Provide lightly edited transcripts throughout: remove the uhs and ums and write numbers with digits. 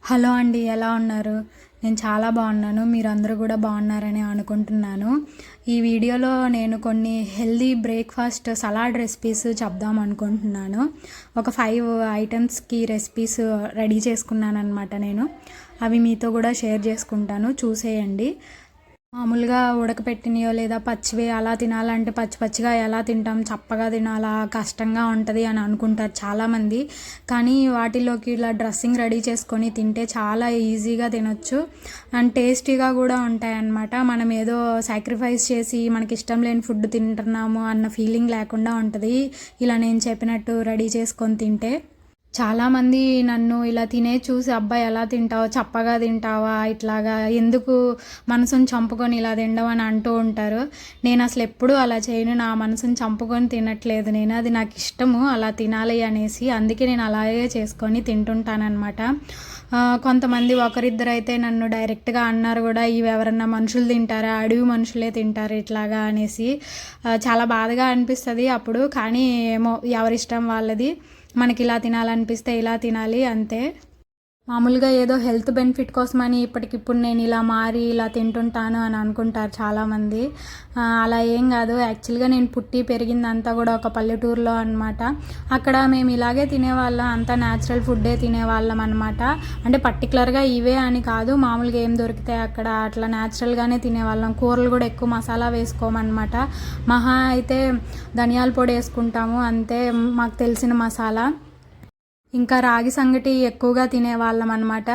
Hello అండి, ఎలా ఉన్నారు? నేను చాలా బాగున్నాను. మీరందరూ కూడా బాగున్నారని అనుకుంటున్నాను. ఈ వీడియోలో నేను కొన్ని హెల్దీ బ్రేక్ఫాస్ట్ సలాడ్ రెసిపీస్ చెప్దాం అనుకుంటున్నాను. ఒక 5 ఐటమ్స్కి రెసిపీస్ రెడీ చేసుకున్నాను అనమాట. నేను అవి మీతో కూడా షేర్ చేసుకుంటాను, చూసేయండి. మామూలుగా ఉడకపెట్టినయో లేదా పచ్చివే అలా తినాలంటే పచ్చిగా ఎలా తింటాం, చప్పగా తినాలా, కష్టంగా ఉంటుంది అని అనుకుంటారు చాలామంది. కానీ వాటిలోకి ఇలా డ్రెస్సింగ్ రెడీ చేసుకొని తింటే చాలా ఈజీగా తినొచ్చు అండ్ టేస్టీగా కూడా ఉంటాయన్నమాట. మనం ఏదో సాక్రిఫైస్ చేసి మనకి ఇష్టం లేని ఫుడ్ తింటున్నాము అన్న ఫీలింగ్ లేకుండా ఉంటుంది ఇలా నేను చెప్పినట్టు రెడీ చేసుకొని తింటే. చాలామంది నన్ను ఇలా తినే చూసి, అబ్బాయి ఎలా తింటావు, చప్పగా తింటావా, ఇట్లాగా ఎందుకు మనసుని చంపుకొని ఇలా తినడం అని అంటూ ఉంటారు. నేను అసలు ఎప్పుడూ అలా చేయను, నా మనసుని చంపుకొని తినట్లేదు నేను, అది నాకు ఇష్టము అలా తినాలి అనేసి, అందుకే నేను అలాగే చేసుకొని తింటుంటానన్నమాట. కొంతమంది ఒకరిద్దరు అయితే నన్ను డైరెక్ట్గా అన్నారు కూడా, ఇవి ఎవరన్నా మనుషులు తింటారా, అడవి మనుషులే తింటారు ఇట్లాగా అనేసి. చాలా బాధగా అనిపిస్తుంది అప్పుడు. కానీ ఏమో, ఎవరిష్టం వాళ్ళది. మనకి ఇలా తినాలనిపిస్తే ఇలా తినాలి అంతే. మామూలుగా ఏదో హెల్త్ బెనిఫిట్ కోసమని ఇప్పటికిప్పుడు నేను ఇలా మారి ఇలా తింటుంటాను అని అనుకుంటారు చాలామంది. అలా ఏం కాదు. యాక్చువల్గా నేను పుట్టి పెరిగిందంతా కూడా ఒక పల్లెటూరులో అనమాట. అక్కడ మేము ఇలాగే తినేవాళ్ళం, అంతా న్యాచురల్ ఫుడ్డే తినేవాళ్ళం అనమాట. అంటే పర్టికులర్గా ఇవే అని కాదు, మామూలుగా ఏం దొరికితే అక్కడ అట్లా న్యాచురల్గానే తినేవాళ్ళం. కూరలు కూడా ఎక్కువ మసాలా వేసుకోమన్నమాట. మహా అయితే ధనియాల పొడి వేసుకుంటాము అంతే, మాకు తెలిసిన మసాలా. ఇంకా రాగి సంగటి ఎక్కువగా తినేవాళ్ళం అనమాట.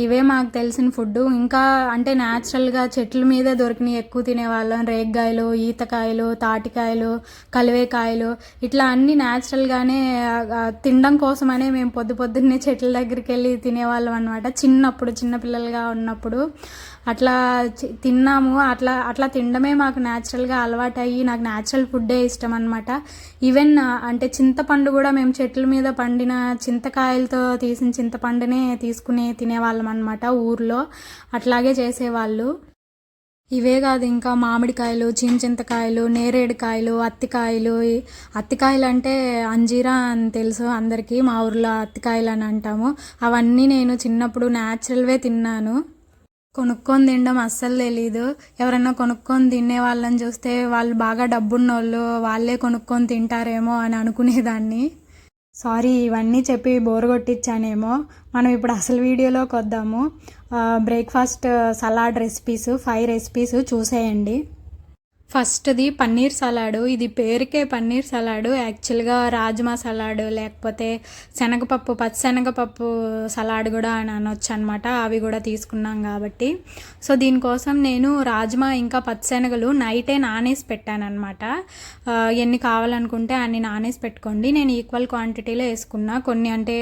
ఇవే మాకు తెలిసిన ఫుడ్. ఇంకా అంటే న్యాచురల్గా చెట్ల మీదే దొరికినవి ఎక్కువ తినేవాళ్ళం. రేగ్గాయలు, ఈతకాయలు, తాటికాయలు, కలివేకాయలు, ఇట్లా అన్నీ న్యాచురల్గానే తినడం కోసమనే మేము పొద్దున్నే చెట్ల దగ్గరికి వెళ్ళి తినేవాళ్ళం అనమాట. చిన్నపిల్లలుగా ఉన్నప్పుడు అట్లా తిన్నాము. అట్లా తినడమే మాకు న్యాచురల్గా అలవాటు అయ్యి, నాకు న్యాచురల్ ఫుడ్డే ఇష్టం అనమాట. ఈవెన్ అంటే చింతపండు కూడా మేము చెట్ల మీద పండిన చింతకాయలతో తీసిన చింతపండునే తీసుకుని తినేవాళ్ళం అనమాట ఊర్లో. అట్లాగే చేసేవాళ్ళు. ఇవే కాదు, ఇంకా మామిడికాయలు, చింతకాయలు, నేరేడుకాయలు, అత్తికాయలు అంటే అంజీరా అని తెలుసు అందరికీ, మా ఊర్లో అత్తికాయలు అని అంటాము. అవన్నీ నేను చిన్నప్పుడు న్యాచురల్వే తిన్నాను. కొనుక్కొని తినడం అస్సలు తెలీదు. ఎవరైనా కొనుక్కొని తినే వాళ్ళని చూస్తే వాళ్ళు బాగా డబ్బున్నోళ్ళు, వాళ్ళే కొనుక్కొని తింటారేమో అని అనుకునేదాన్ని. సారీ, ఇవన్నీ చెప్పి బోర్ కొట్టించానేమో. మనం ఇప్పుడు అసలు వీడియోలోకి వద్దాము. బ్రేక్ఫాస్ట్ సలాడ్ రెసిపీస్ 5 రెసిపీస్ చూసేయండి. ఫస్ట్ది పన్నీర్ సలాడు. ఇది పేరుకే పన్నీర్ సలాడు, యాక్చువల్గా రాజ్మా సలాడ్ లేకపోతే పచ్చిశనగపప్పు సలాడ్ కూడా అని అనొచ్చు అనమాట. అవి కూడా తీసుకున్నాం కాబట్టి. సో దీనికోసం నేను రాజ్మా ఇంకా పచ్చిశనగలు నైటే నానేసి పెట్టానమాట. ఎన్ని కావాలనుకుంటే అన్ని నానేసి పెట్టుకోండి. నేను ఈక్వల్ క్వాంటిటీలో వేసుకున్నా. కొన్ని అంటే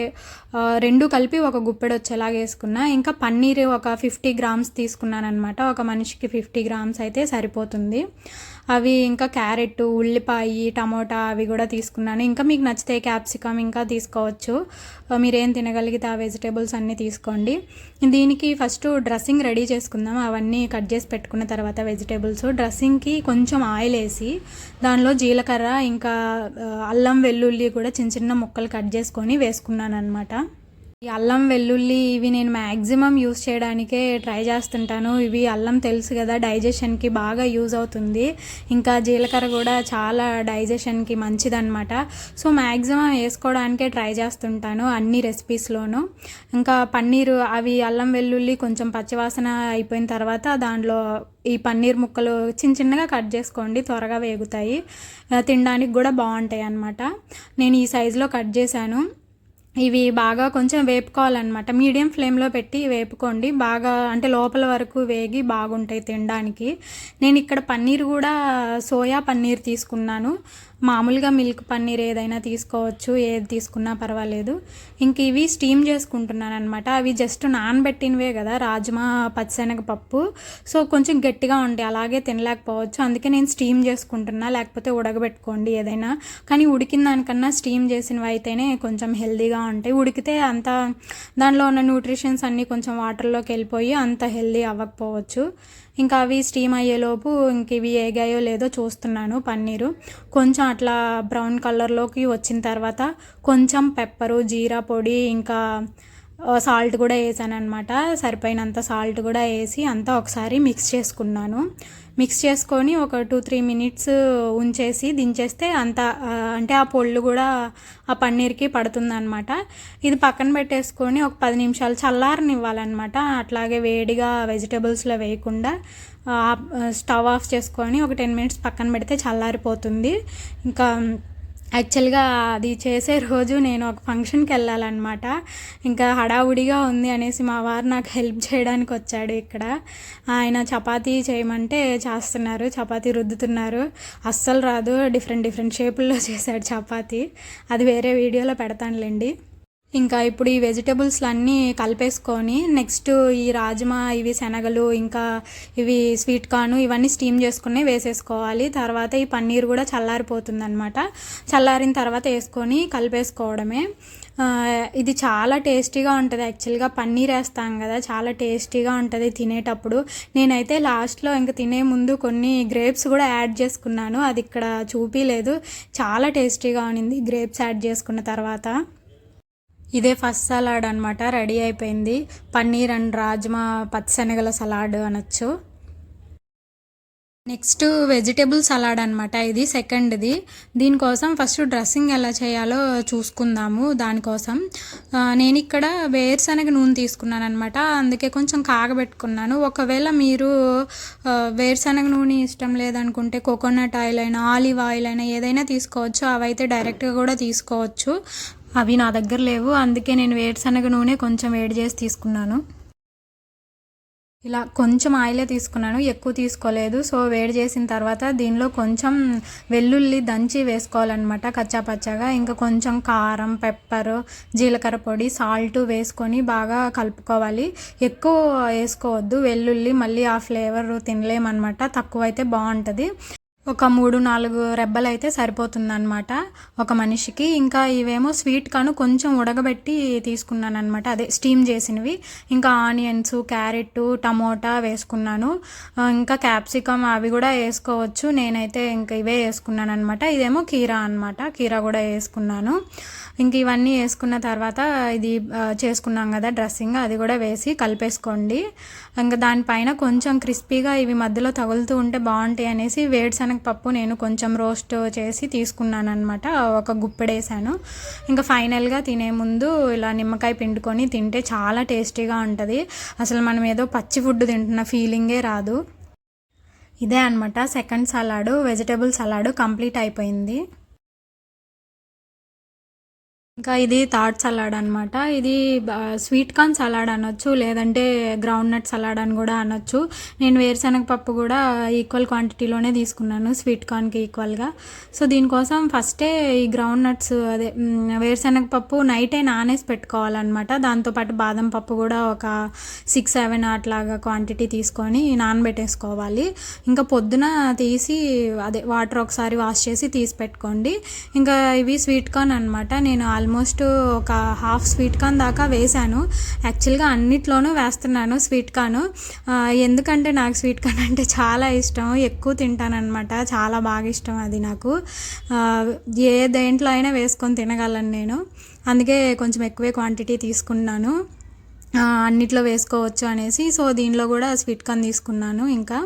2 కలిపి ఒక గుప్పెడు వచ్చేలాగా వేసుకున్నా. ఇంకా పన్నీర్ ఒక 50 గ్రామ్స్ తీసుకున్నాను అనమాట. ఒక మనిషికి 50 గ్రామ్స్ అయితే సరిపోతుంది. అవి ఇంకా క్యారెట్, ఉల్లిపాయ, టమోటా అవి కూడా తీసుకున్నాను. ఇంకా మీకు నచ్చితే క్యాప్సికమ్ ఇంకా తీసుకోవచ్చు. మీరేం తినగలిగితే ఆ వెజిటేబుల్స్ అన్నీ తీసుకోండి. దీనికి ఫస్ట్ డ్రెస్సింగ్ రెడీ చేసుకుందాం. అవన్నీ కట్ చేసి పెట్టుకున్న తర్వాత వెజిటేబుల్స్ డ్రెస్సింగ్కి కొంచెం ఆయిల్ వేసి దానిలో జీలకర్ర ఇంకా అల్లం వెల్లుల్లి కూడా చిన్న ముక్కలు కట్ చేసుకొని వేసుకున్నాను అనమాట. ఈ అల్లం వెల్లుల్లి ఇవి నేను మ్యాక్సిమం యూస్ చేయడానికే ట్రై చేస్తుంటాను. ఇవి అల్లం తెలుసు కదా, డైజెషన్కి బాగా యూజ్ అవుతుంది. ఇంకా జీలకర్ర కూడా చాలా డైజెషన్కి మంచిదన్నమాట. సో మ్యాక్సిమం వేసుకోవడానికే ట్రై చేస్తుంటాను అన్ని రెసిపీస్లోనూ. ఇంకా పన్నీరు అవి అల్లం వెల్లుల్లి కొంచెం పచ్చివాసన అయిపోయిన తర్వాత దాంట్లో ఈ పన్నీర్ ముక్కలు చిన్నగా కట్ చేసుకోండి, త్వరగా వేగుతాయి, తినడానికి కూడా బాగుంటాయి అన్నమాట. నేను ఈ సైజులో కట్ చేశాను. ఇవి బాగా కొంచెం వేపుకోవాలన్నమాట. మీడియం ఫ్లేమ్లో పెట్టి వేపుకోండి. బాగా అంటే లోపల వరకు వేగి బాగుంటాయి తినడానికి. నేను ఇక్కడ పన్నీర్ కూడా సోయా పన్నీర్ తీసుకున్నాను. మామూలుగా మిల్క్ పన్నీర్ ఏదైనా తీసుకోవచ్చు, ఏది తీసుకున్నా పర్వాలేదు. ఇంక ఇవి స్టీమ్ చేసుకుంటున్నాను అనమాట. అవి జస్ట్ నానబెట్టినవే కదా, రాజ్మా పచ్చిశనగపప్పు. సో కొంచెం గట్టిగా ఉంటాయి, అలాగే తినలేకపోవచ్చు. అందుకే నేను స్టీమ్ చేసుకుంటున్నా, లేకపోతే ఉడకబెట్టుకోండి ఏదైనా. కానీ ఉడికిన దానికన్నా స్టీమ్ చేసినవి అయితేనే కొంచెం హెల్దీగా ఉంటాయి. ఉడికితే అంత దానిలో ఉన్న న్యూట్రిషన్స్ అన్నీ కొంచెం వాటర్లోకి వెళ్ళిపోయి అంత హెల్దీ అవ్వకపోవచ్చు. ఇంకా అవి స్టీమ్ అయ్యేలోపు ఇంక ఇవి ఏగాయో లేదో చూస్తున్నాను. పన్నీరు కొంచెం అట్లా బ్రౌన్ కలర్లోకి వచ్చిన తర్వాత కొంచెం పెప్పరు, జీరా పొడి, ఇంకా సాల్ట్ కూడా వేసాను అనమాట. సరిపోయినంత సాల్ట్ కూడా వేసి అంతా ఒకసారి మిక్స్ చేసుకున్నాను. మిక్స్ చేసుకొని ఒక 2-3 మినిట్స్ ఉంచేసి దించేస్తే అంత అంటే ఆ పొళ్ళు కూడా ఆ పన్నీర్కి పడుతుందన్నమాట. ఇది పక్కన పెట్టేసుకొని ఒక 10 నిమిషాలు చల్లారనివ్వాలన్నమాట. అట్లాగే వేడిగా వెజిటబుల్స్లో వేయకుండా స్టవ్ ఆఫ్ చేసుకొని ఒక 10 మినిట్స్ పక్కన పెడితే చల్లారిపోతుంది. ఇంకా యాక్చువల్గా అది చేసే రోజు నేను ఒక ఫంక్షన్కి వెళ్ళాలన్నమాట. ఇంకా హడావుడిగా ఉంది అనేసి మా వారు నాకు హెల్ప్ చేయడానికి వచ్చాడు. ఇక్కడ ఆయన చపాతీ చేయమంటే చేస్తున్నారు, చపాతీ రుద్దుతున్నారు. అస్సలు రాదు, డిఫరెంట్ షేపుల్లో చేశాడు చపాతీ. అది వేరే వీడియోలో పెడతానులేండి. ఇంకా ఇప్పుడు ఈ వెజిటబుల్స్లు అన్నీ కలిపేసుకొని నెక్స్ట్ ఈ రాజ్మా, ఇవి శనగలు, ఇంకా ఇవి స్వీట్ కార్న్ ఇవన్నీ స్టీమ్ చేసుకుని వేసేసుకోవాలి. తర్వాత ఈ పన్నీర్ కూడా చల్లారిపోతుంది అనమాట. చల్లారిన తర్వాత వేసుకొని కలిపేసుకోవడమే. ఇది చాలా టేస్టీగా ఉంటుంది. యాక్చువల్గా పన్నీర్ వేస్తాం కదా, చాలా టేస్టీగా ఉంటుంది తినేటప్పుడు. నేనైతే లాస్ట్లో ఇంకా తినే ముందు కొన్ని గ్రేప్స్ కూడా యాడ్ చేసుకున్నాను. అది ఇక్కడ చూపించలేదు. చాలా టేస్టీగా ఉన్నింది గ్రేప్స్ యాడ్ చేసుకున్న తర్వాత. ఇదే ఫస్ట్ సలాడ్ అనమాట, రెడీ అయిపోయింది. పన్నీర్ అండ్ రాజ్మా పచ్చిశనగల సలాడ్ అనొచ్చు. నెక్స్ట్ వెజిటేబుల్ సలాడ్ అనమాట, ఇది సెకండ్ది. దీనికోసం ఫస్ట్ డ్రెస్సింగ్ ఎలా చేయాలో చూసుకుందాము. దానికోసం నేను ఇక్కడ వేరుశనగ నూనె తీసుకున్నాను అనమాట. అందుకే కొంచెం కాగబెట్టుకున్నాను. ఒకవేళ మీరు వేరుశనగ నూనె ఇష్టం లేదనుకుంటే కోకోనట్ ఆయిల్ అయినా ఆలివ్ ఆయిల్ అయినా ఏదైనా తీసుకోవచ్చు. అవైతే డైరెక్ట్గా కూడా తీసుకోవచ్చు. అవి నా దగ్గర లేవు, అందుకే నేను వేరుశనగ నూనె కొంచెం వేడి చేసి తీసుకున్నాను. ఇలా కొంచెం ఆయిలే తీసుకున్నాను, ఎక్కువ తీసుకోలేదు. సో వేడి చేసిన తర్వాత దీనిలో కొంచెం వెల్లుల్లి దంచి వేసుకోవాలన్నమాట కచ్చాపచ్చాగా. ఇంకా కొంచెం కారం, పెప్పర్, జీలకర్ర పొడి, సాల్ట్ వేసుకొని బాగా కలుపుకోవాలి. ఎక్కువ వేసుకోవద్దు వెల్లుల్లి, మళ్ళీ ఆ ఫ్లేవర్ తినలేమన్నమాట. తక్కువ అయితే బాగుంటుంది. ఒక 3-4 రెబ్బలు అయితే సరిపోతుందన్నమాట ఒక మనిషికి. ఇంకా ఇవేమో స్వీట్ కార్న్ కొంచెం ఉడకబెట్టి తీసుకున్నాను అనమాట, అదే స్టీమ్ చేసినవి. ఇంకా ఆనియన్స్, క్యారెట్, టమోటా వేసుకున్నాను. ఇంకా క్యాప్సికమ్ అవి కూడా వేసుకోవచ్చు. నేనైతే ఇంకా ఇవే వేసుకున్నాను అనమాట. ఇదేమో కీరా అనమాట, కీరా కూడా వేసుకున్నాను. ఇంక ఇవన్నీ వేసుకున్న తర్వాత ఇది చేసుకున్నాం కదా డ్రెస్సింగ్, అది కూడా వేసి కలిపేసుకోండి. ఇంకా దానిపైన కొంచెం క్రిస్పీగా ఇవి మధ్యలో తగులుతూ ఉంటే బాగుంటాయి అనేసి వేరుశనగపప్పు నేను కొంచెం రోస్ట్ చేసి తీసుకున్నాను అనమాట. ఒక గుప్పెడేసాను. ఇంకా ఫైనల్గా తినే ముందు ఇలా నిమ్మకాయ పిండుకొని తింటే చాలా టేస్టీగా ఉంటుంది. అసలు మనం ఏదో పచ్చి ఫుడ్ తింటున్న ఫీలింగే రాదు. ఇదే అనమాట second salad, vegetable salad complete అయిపోయింది. ఇంకా ఇది థర్డ్ సలాడ్ అనమాట. ఇది స్వీట్ కార్న్ సలాడ్ అనొచ్చు, లేదంటే గ్రౌండ్ నట్ సలాడ్ అని కూడా అనొచ్చు. నేను వేరుశనగపప్పు కూడా ఈక్వల్ క్వాంటిటీలోనే తీసుకున్నాను స్వీట్ కార్న్కి ఈక్వల్గా. సో దీనికోసం ఫస్టే ఈ గ్రౌండ్ నట్స్, అదే వేరుశనగపప్పు నైటే నానేసి పెట్టుకోవాలన్నమాట. దాంతోపాటు బాదం పప్పు కూడా ఒక 6-7 అట్లాగా క్వాంటిటీ తీసుకొని నానబెట్టేసుకోవాలి. ఇంకా పొద్దున తీసి అదే వాటర్ ఒకసారి వాష్ చేసి తీసి పెట్టుకోండి. ఇంకా ఇవి స్వీట్ కార్న్ అనమాట. నేను ఆల్మోస్ట్ ఒక హాఫ్ స్వీట్ కార్న్ దాకా వేసాను. యాక్చువల్గా అన్నిట్లోనూ వేస్తున్నాను స్వీట్ కార్న్, ఎందుకంటే నాకు స్వీట్ కార్న్ అంటే చాలా ఇష్టం, ఎక్కువ తింటానమాట. చాలా బాగా ఇష్టం అది నాకు. ఏ దేంట్లో అయినా వేసుకొని తినగలను నేను, అందుకే కొంచెం ఎక్కువే క్వాంటిటీ తీసుకున్నాను. అన్నిట్లో వేసుకోవచ్చు అనేసి. సో దీనిలో కూడా స్వీట్ కార్న్ తీసుకున్నాను. ఇంకా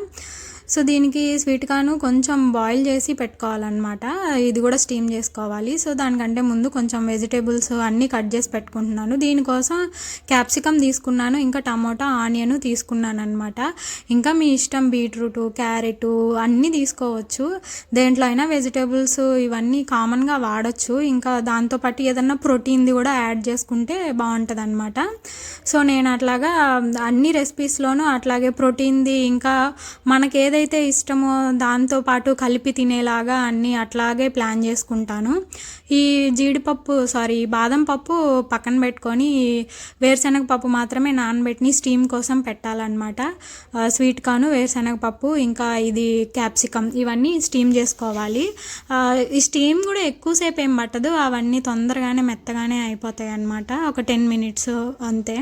సో దీనికి స్వీట్ కార్న్ కొంచెం బాయిల్ చేసి పెట్టుకోవాలన్నమాట. ఇది కూడా స్టీమ్ చేసుకోవాలి. సో దానికంటే ముందు కొంచెం వెజిటేబుల్స్ అన్నీ కట్ చేసి పెట్టుకుంటున్నాను. దీనికోసం క్యాప్సికమ్ తీసుకున్నాను, ఇంకా టమోటా, ఆనియన్ తీసుకున్నాను అనమాట. ఇంకా మీ ఇష్టం, బీట్రూట్, క్యారెట్ అన్నీ తీసుకోవచ్చు. దేంట్లో అయినా వెజిటేబుల్స్ ఇవన్నీ కామన్గా వాడచ్చు. ఇంకా దాంతోపాటు ఏదన్నా ప్రోటీన్ది కూడా యాడ్ చేసుకుంటే బాగుంటుంది అనమాట. సో నేను అట్లాగా అన్ని రెసిపీస్లోనూ అట్లాగే ప్రోటీన్ది, ఇంకా మనకి ఏదైతే ఇష్టమో దాంతోపాటు కలిపి తినేలాగా అన్నీ అట్లాగే ప్లాన్ చేసుకుంటాను. ఈ బాదం పప్పు పక్కన పెట్టుకొని వేరుశనగపప్పు మాత్రమే నానబెట్టి స్టీమ్ కోసం పెట్టాలన్నమాట. స్వీట్ కార్న్, వేరుశనగపప్పు, ఇంకా ఇది క్యాప్సికమ్ ఇవన్నీ స్టీమ్ చేసుకోవాలి. ఈ స్టీమ్ కూడా ఎక్కువసేపు ఏం పట్టదు, అవన్నీ తొందరగానే మెత్తగానే అయిపోతాయి అన్నమాట. ఒక 10 మినిట్స్ అంతే.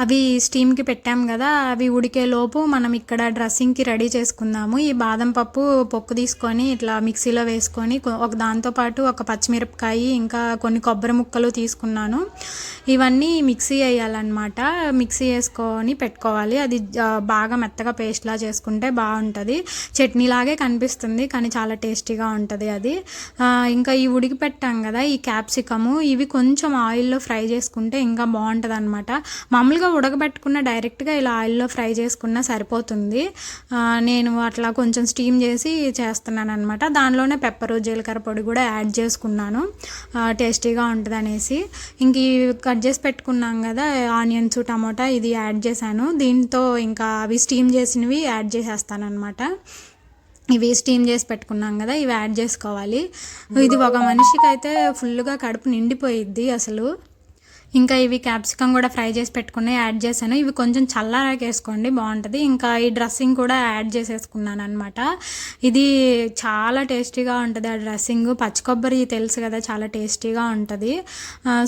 అవి స్టీమ్కి పెట్టాం కదా, అవి ఉడికేలోపు మనం ఇక్కడ డ్రెస్సింగ్కి రెడీ చేసుకుందాము. ఈ బాదం పప్పు పొక్కు తీసుకొని ఇట్లా మిక్సీలో వేసుకొని ఒక దాంతోపాటు ఒక పచ్చిమిరపకాయ ఇంకా కొన్ని కొబ్బరి ముక్కలు తీసుకున్నాను. ఇవన్నీ మిక్సీ వేయాలన్నమాట. మిక్సీ వేసుకొని పెట్టుకోవాలి. అది బాగా మెత్తగా పేస్ట్లా చేసుకుంటే బాగుంటుంది. చట్నీలాగే కనిపిస్తుంది కానీ చాలా టేస్టీగా ఉంటుంది అది. ఇంకా ఈ ఉడికి పెట్టాం కదా ఈ క్యాప్సికము, ఇవి కొంచెం ఆయిల్లో ఫ్రై చేసుకుంటే ఇంకా బాగుంటుంది అనమాట. మామూలుగా ఉడకబెట్టుకున్న డైరెక్ట్గా ఇలా ఆయిల్లో ఫ్రై చేసుకున్నా సరిపోతుంది. నేను అట్లా కొంచెం స్టీమ్ చేసి చేస్తున్నాను అనమాట. దానిలోనే పెప్పరు జీలకర్ర పొడి కూడా యాడ్ చేసుకున్నాను టేస్టీగా ఉంటుంది అనేసి. ఇంక కట్ చేసి పెట్టుకున్నాం కదా ఆనియన్స్ టమోటా, ఇది యాడ్ చేశాను. దీంతో ఇంకా అవి స్టీమ్ చేసినవి యాడ్ చేసేస్తాను అనమాట. ఇవి స్టీమ్ చేసి పెట్టుకున్నాం కదా, ఇవి యాడ్ చేసుకోవాలి. ఇది ఒక మనిషికి అయితే ఫుల్గా కడుపు నిండిపోయిద్ది అసలు. ఇంకా ఇవి క్యాప్సికమ్ కూడా ఫ్రై చేసి పెట్టుకుని యాడ్ చేశాను. ఇవి కొంచెం చల్లారాక వేసుకోండి బాగుంటుంది. ఇంకా ఈ డ్రెస్సింగ్ కూడా యాడ్ చేసేసుకున్నాను అనమాట. ఇది చాలా టేస్టీగా ఉంటుంది ఆ డ్రెస్సింగ్. పచ్చి కొబ్బరి తెలుసు కదా, చాలా టేస్టీగా ఉంటుంది.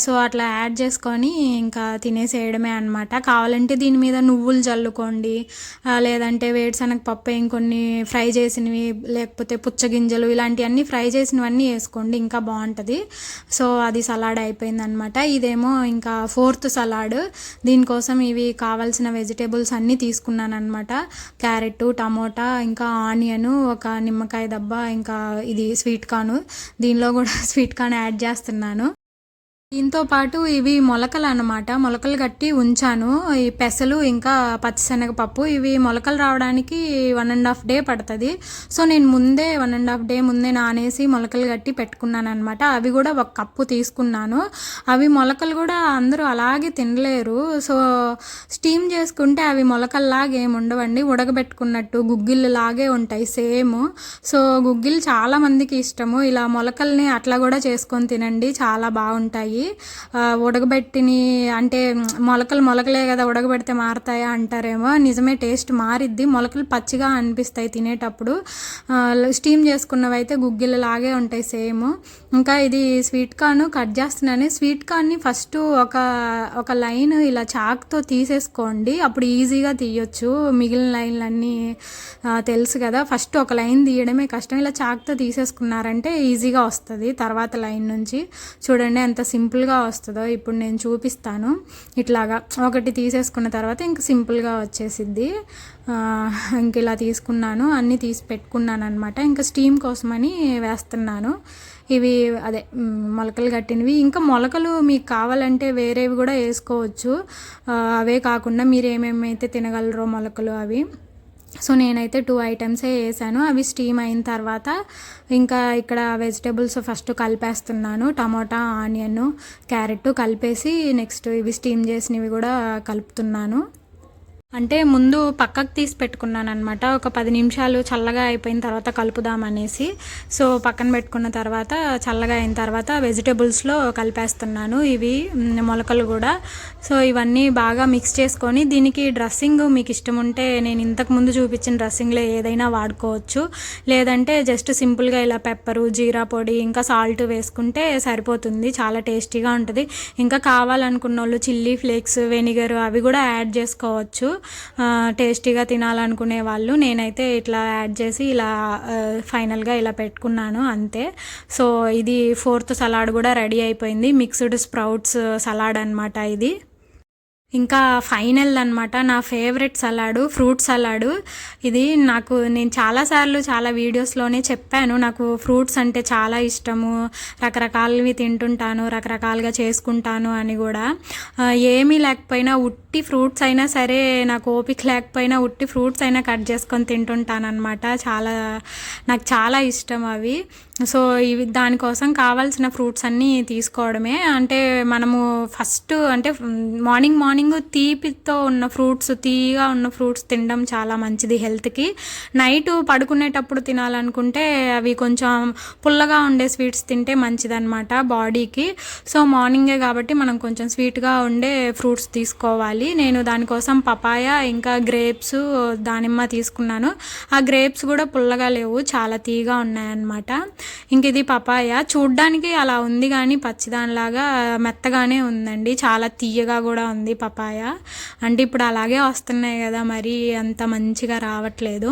సో అట్లా యాడ్ చేసుకొని ఇంకా తినేసేయడమే అనమాట. కావాలంటే దీని మీద నువ్వులు చల్లుకోండి, లేదంటే వేరుశనగ పప్పు ఇంకొన్ని ఫ్రై చేసినవి, లేకపోతే పుచ్చగింజలు ఇలాంటివన్నీ ఫ్రై చేసినవన్నీ వేసుకోండి ఇంకా బాగుంటుంది. సో అది సలాడ్ అయిపోయింది అనమాట. ఇదేమో ఇంకా ఫోర్త్ సలాడ్. దీనికోసం ఇవి కావాల్సిన వెజిటేబుల్స్ అన్నీ తీసుకున్నాను అనమాట. క్యారెట్, టమోటా, ఇంకా ఆనియన్, ఒక నిమ్మకాయ దబ్బా, ఇంకా ఇది స్వీట్ కార్న్. దీనిలో కూడా స్వీట్ కార్న్ యాడ్ చేస్తున్నాను. దీంతో పాటు ఇవి మొలకలు అన్నమాట. మొలకలు కట్టి ఉంచాను. ఈ పెసలు ఇంకా పచ్చిశనగపప్పు, ఇవి మొలకలు రావడానికి 1.5 డే పడుతుంది. సో నేను ముందే 1.5 డే ముందే నానేసి మొలకలు కట్టి పెట్టుకున్నాను అనమాట. అవి కూడా 1 కప్పు తీసుకున్నాను. అవి మొలకలు కూడా అందరూ అలాగే తినలేరు. సో స్టీమ్ చేసుకుంటే అవి మొలకల్లాగా ఏమి ఉండవండి, ఉడకబెట్టుకున్నట్టు గుగ్గిళ్ళు లాగే ఉంటాయి సేమ్. సో గుగ్గిళ్ళు చాలా మందికి ఇష్టము. ఇలా మొలకల్ని అట్లా కూడా చేసుకొని తినండి, చాలా బాగుంటాయి. ఉడకబెట్టిని అంటే మొలకలే కదా ఉడకబెడితే మారుతాయా అంటారేమో, నిజమే టేస్ట్ మారిద్ది. మొలకలు పచ్చిగా అనిపిస్తాయి తినేటప్పుడు. స్టీమ్ చేసుకున్నవి అయితే గుగ్గిళ్ళ లాగే ఉంటాయి సేమ్. ఇంకా ఇది స్వీట్ కార్న్ కట్ చేస్తున్నాను. స్వీట్ కార్న్ని ఫస్ట్ ఒక లైన్ ఇలా చాక్తో తీసేసుకోండి, అప్పుడు ఈజీగా తీయొచ్చు. మిగిలిన లైన్లన్నీ తెలుసు కదా, ఫస్ట్ ఒక లైన్ తీయడమే కష్టం. ఇలా చాక్తో తీసేసుకున్నారంటే ఈజీగా వస్తుంది తర్వాత లైన్ నుంచి. చూడండి ఎంత సింపుల్గా వస్తుందో. ఇప్పుడు నేను చూపిస్తాను. ఇట్లాగా ఒకటి తీసేసుకున్న తర్వాత ఇంక సింపుల్గా వచ్చేసిద్ది. ఇంక ఇలా తీసుకున్నాను, అన్నీ తీసి పెట్టుకున్నాను అనమాట. ఇంకా స్టీమ్ కోసమని వేస్తున్నాను. ఇవి అదే మొలకలు కట్టినవి. ఇంకా మొలకలు మీకు కావాలంటే వేరేవి కూడా వేసుకోవచ్చు. అవే కాకుండా మీరు ఏమేమైతే తినగలరో మొలకలు అవి. సో నేనైతే 2 ఐటమ్సే వేసాను. అవి స్టీమ్ అయిన తర్వాత ఇంకా ఇక్కడ వెజిటేబుల్స్ ఫస్ట్ కలిపేస్తున్నాను. టమోటా, ఆనియన్, క్యారెట్ కలిపేసి నెక్స్ట్ ఇవి స్టీమ్ చేసినవి కూడా కలుపుతున్నాను. అంటే ముందు పక్కకు తీసి పెట్టుకున్నాను అనమాట. ఒక 10 నిమిషాలు చల్లగా అయిపోయిన తర్వాత కలుపుదామనేసి. సో పక్కన పెట్టుకున్న తర్వాత చల్లగా అయిన తర్వాత వెజిటేబుల్స్లో కలిపేస్తున్నాను ఇవి మొలకలు కూడా. సో ఇవన్నీ బాగా మిక్స్ చేసుకొని దీనికి డ్రెస్సింగ్ మీకు ఇష్టం ఉంటే నేను ఇంతకుముందు చూపించిన డ్రెస్సింగ్లో ఏదైనా వాడుకోవచ్చు, లేదంటే జస్ట్ సింపుల్గా ఇలా పెప్పరు, జీరా పొడి, ఇంకా సాల్ట్ వేసుకుంటే సరిపోతుంది. చాలా టేస్టీగా ఉంటుంది. ఇంకా కావాలనుకున్న వాళ్ళు చిల్లీ ఫ్లేక్స్, వెనిగర్ అవి కూడా యాడ్ చేసుకోవచ్చు టేస్టీగా తినాలనుకునే వాళ్ళు. నేనైతే ఇట్లా యాడ్ చేసి ఇలా ఫైనల్గా ఇలా పెట్టుకున్నాను అంతే. సో ఇది 4th సలాడ్ కూడా రెడీ అయిపోయింది. మిక్స్డ్ స్ప్రౌట్స్ సలాడ్ అనమాట ఇది. ఇంకా ఫైనల్ అనమాట నా ఫేవరెట్ సలాడు, ఫ్రూట్ సలాడు. ఇది నేను చాలాసార్లు చాలా వీడియోస్లోనే చెప్పాను, నాకు ఫ్రూట్స్ అంటే చాలా ఇష్టము, రకరకాలవి తింటుంటాను, రకరకాలుగా చేసుకుంటాను అని కూడా. ఏమీ లేకపోయినా ఉట్టి ఫ్రూట్స్ అయినా సరే, నాకు ఓపిక లేకపోయినా ఉట్టి ఫ్రూట్స్ అయినా కట్ చేసుకొని తింటుంటాను అనమాట. నాకు చాలా ఇష్టం అవి. సో ఇవి దానికోసం కావాల్సిన ఫ్రూట్స్ అన్నీ తీసుకోవడమే. అంటే మనము ఫస్ట్ అంటే మార్నింగ్ తీపితో ఉన్న ఫ్రూట్స్, తీయగా ఉన్న ఫ్రూట్స్ తినడం చాలా మంచిది హెల్త్కి. నైట్ పడుకునేటప్పుడు తినాలనుకుంటే అవి కొంచెం పుల్లగా ఉండే స్వీట్స్ తింటే మంచిదన్నమాట బాడీకి. సో మార్నింగే కాబట్టి మనం కొంచెం స్వీట్గా ఉండే ఫ్రూట్స్ తీసుకోవాలి. అయిపోతుంది. నేను దానికోసం పపాయ ఇంకా గ్రేప్స్, దానిమ్మ తీసుకున్నాను. ఆ గ్రేప్స్ కూడా పుల్లగా లేవు, చాలా తీయగా ఉన్నాయన్నమాట. ఇంక ఇది పపాయ చూడ్డానికి అలా ఉంది కానీ పచ్చిదానిలాగా మెత్తగానే ఉందండి, చాలా తీయగా కూడా ఉంది పపాయ. అంటే ఇప్పుడు అలాగే వస్తున్నాయి కదా, మరి అంత మంచిగా రావట్లేదు.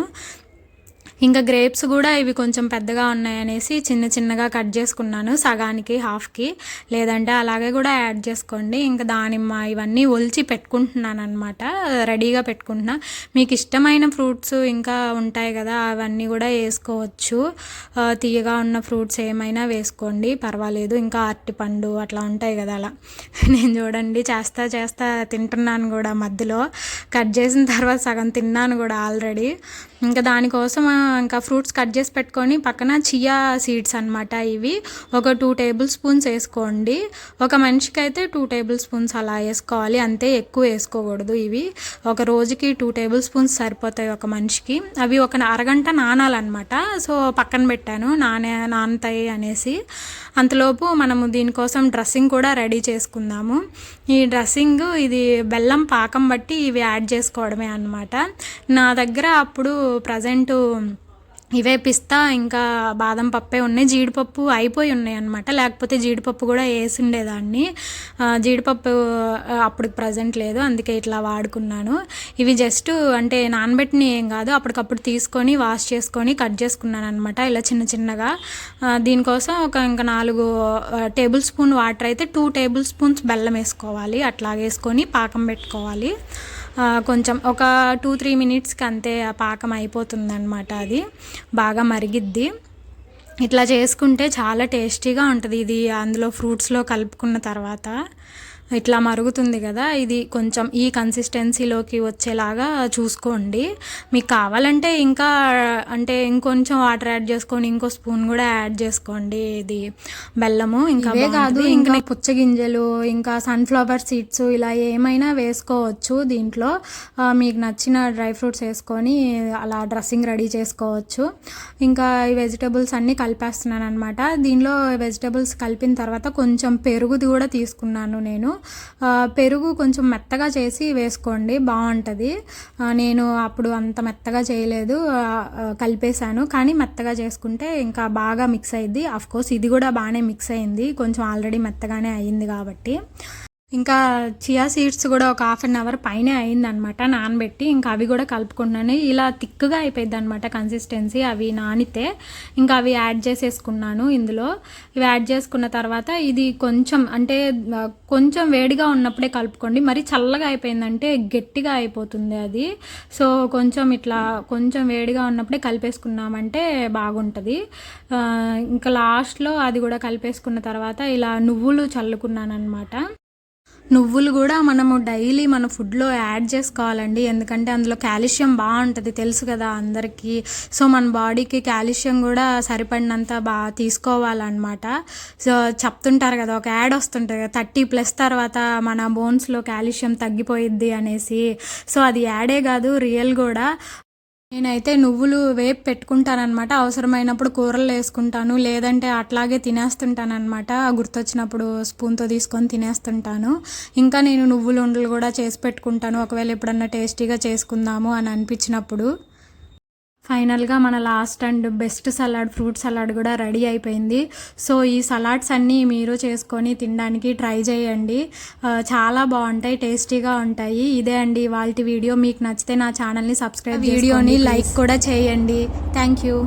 ఇంకా గ్రేప్స్ కూడా ఇవి కొంచెం పెద్దగా ఉన్నాయనేసి చిన్న చిన్నగా కట్ చేసుకున్నాను, సగానికి హాఫ్కి, లేదంటే అలాగే కూడా యాడ్ చేసుకోండి. ఇంకా దానిమ్మ ఇవన్నీ ఒలిచి పెట్టుకుంటున్నాను అనమాట, రెడీగా పెట్టుకుంటున్నా. మీకు ఇష్టమైన ఫ్రూట్స్ ఇంకా ఉంటాయి కదా, అవన్నీ కూడా వేసుకోవచ్చు. తీయగా ఉన్న ఫ్రూట్స్ ఏమైనా వేసుకోండి, పర్వాలేదు. ఇంకా అరటిపండు అట్లా ఉంటాయి కదా, అలా నేను చూడండి చేస్తా తింటున్నాను కూడా. మధ్యలో కట్ చేసిన తర్వాత సగం తిన్నాను కూడా ఆల్రెడీ. ఇంకా దానికోసం ఇంకా ఫ్రూట్స్ కట్ చేసి పెట్టుకొని పక్కన చియా సీడ్స్ అనమాట. ఇవి ఒక 2 టేబుల్ స్పూన్స్ వేసుకోండి. ఒక మనిషికి అయితే 2 టేబుల్ స్పూన్స్ అలా వేసుకోవాలి, అంతే, ఎక్కువ వేసుకోకూడదు. ఇవి ఒక రోజుకి 2 టేబుల్ స్పూన్స్ సరిపోతాయి ఒక మనిషికి. అవి ఒక అరగంట నానాలన్నమాట. సో పక్కన పెట్టాను నానతాయి అనేసి. అంతలోపు మనము దీనికోసం డ్రెస్సింగ్ కూడా రెడీ చేసుకుందాము. ఈ డ్రెస్సింగ్ ఇది బెల్లం పాకం బట్టి ఇవి యాడ్ చేసుకోవడమే అనమాట. నా దగ్గర అప్పుడు ప్రజెంటు ఇవే పిస్తా ఇంకా బాదం పప్పే ఉన్నాయి, జీడిపప్పు అయిపోయి ఉన్నాయి అనమాట. లేకపోతే జీడిపప్పు కూడా వేసి ఉండేదాన్ని. జీడిపప్పు అప్పుడు ప్రజెంట్ లేదు, అందుకే ఇట్లా వాడుకున్నాను. ఇవి జస్ట్ అంటే నానబెట్టిన ఏం కాదు, అప్పటికప్పుడు తీసుకొని వాష్ చేసుకొని కట్ చేసుకున్నాను అనమాట, ఇలా చిన్న చిన్నగా. దీనికోసం ఇంకా 4 టేబుల్ స్పూన్ వాటర్ అయితే 2 టేబుల్ స్పూన్స్ బెల్లం వేసుకోవాలి. అట్లా వేసుకొని పాకం పెట్టుకోవాలి. కొంచెం ఒక 2-3 మినిట్స్కి అంతే ఆ పాకం అయిపోతుందన్నమాట. అది బాగా మరిగిద్ది. ఇట్లా చేసుకుంటే చాలా టేస్టీగా ఉంటుంది. ఇది అందులో ఫ్రూట్స్లో కలుపుకున్న తర్వాత ఇట్లా మరుగుతుంది కదా, ఇది కొంచెం ఈ కన్సిస్టెన్సీలోకి వచ్చేలాగా చూసుకోండి. మీకు కావాలంటే ఇంకా అంటే ఇంకొంచెం వాటర్ యాడ్ చేసుకొని ఇంకో స్పూన్ కూడా యాడ్ చేసుకోండి ఇది బెల్లము. ఇంకా కాదు, ఇంకా పుచ్చగింజలు ఇంకా సన్ఫ్లవర్ సీడ్స్ ఇలా ఏమైనా వేసుకోవచ్చు దీంట్లో. మీకు నచ్చిన డ్రై ఫ్రూట్స్ వేసుకొని అలా డ్రెస్సింగ్ రెడీ చేసుకోవచ్చు. ఇంకా ఈ వెజిటబుల్స్ అన్నీ కలిపేస్తున్నాను అనమాట. దీనిలో వెజిటబుల్స్ కలిపిన తర్వాత కొంచెం పెరుగుది కూడా తీసుకున్నాను నేను. పెరుగు కొంచెం మెత్తగా చేసి వేసుకోండి, బాగుంటుంది. నేను అప్పుడు అంత మెత్తగా చేయలేదు, కలిపేశాను. కానీ మెత్తగా చేసుకుంటే ఇంకా బాగా మిక్స్ అయ్యిద్ది. అఫ్కోర్స్ ఇది కూడా బాగానే మిక్స్ అయింది, కొంచెం ఆల్రెడీ మెత్తగానే అయ్యింది కాబట్టి. ఇంకా చియా సీడ్స్ కూడా ఒక 1/2 అవర్ పైనే అయిందనమాట నానబెట్టి. ఇంకా అవి కూడా కలుపుకున్నాను. ఇలా థిక్గా అయిపోయింది అనమాట కన్సిస్టెన్సీ అవి నానితే. ఇంకా అవి యాడ్ చేసేసుకున్నాను ఇందులో. ఇవి యాడ్ చేసుకున్న తర్వాత ఇది కొంచెం అంటే కొంచెం వేడిగా ఉన్నప్పుడే కలుపుకోండి, మరి చల్లగా అయిపోయిందంటే గట్టిగా అయిపోతుంది అది. సో కొంచెం వేడిగా ఉన్నప్పుడే కలిపేసుకున్నామంటే బాగుంటుంది. ఇంకా లాస్ట్లో అది కూడా కలిపేసుకున్న తర్వాత ఇలా నువ్వులు చల్లుకున్నాను అనమాట. నువ్వులు కూడా మనము డైలీ మన ఫుడ్లో యాడ్ చేసుకోవాలండి, ఎందుకంటే అందులో కాల్షియం బాగుంటుంది, తెలుసు కదా అందరికీ. సో మన బాడీకి కాల్షియం కూడా సరిపడినంత బాగా తీసుకోవాలన్నమాట. సో చెప్తుంటారు కదా, ఒక యాడ్ వస్తుంటుంది కదా, 30+ తర్వాత మన బోన్స్లో కాల్షియం తగ్గిపోయిద్ది అనేసి. సో అది యాడే కాదు, రియల్ కూడా. నేనైతే నువ్వులు వేపు పెట్టుకుంటానమాట, అవసరమైనప్పుడు కూరలు వేసుకుంటాను, లేదంటే అట్లాగే తినేస్తుంటానమాట. గుర్తొచ్చినప్పుడు స్పూన్తో తీసుకొని తినేస్తుంటాను. ఇంకా నేను నువ్వులు ఉండలు కూడా చేసి పెట్టుకుంటాను, ఒకవేళ ఎప్పుడన్నా టేస్టీగా చేసుకుందాము అని అనిపించినప్పుడు. ఫైనల్గా మన last and best salad, fruit salad కూడా రెడీ అయిపోయింది. సో ఈ సలాడ్స్ అన్నీ మీరు చేసుకొని తినడానికి ట్రై చేయండి, చాలా బాగుంటాయి, టేస్టీగా ఉంటాయి. ఇదే అండి ఇవాల్టి వీడియో. మీకు నచ్చితే నా ఛానల్ని సబ్స్క్రైబ్, వీడియోని లైక్ కూడా చేయండి. Thank you.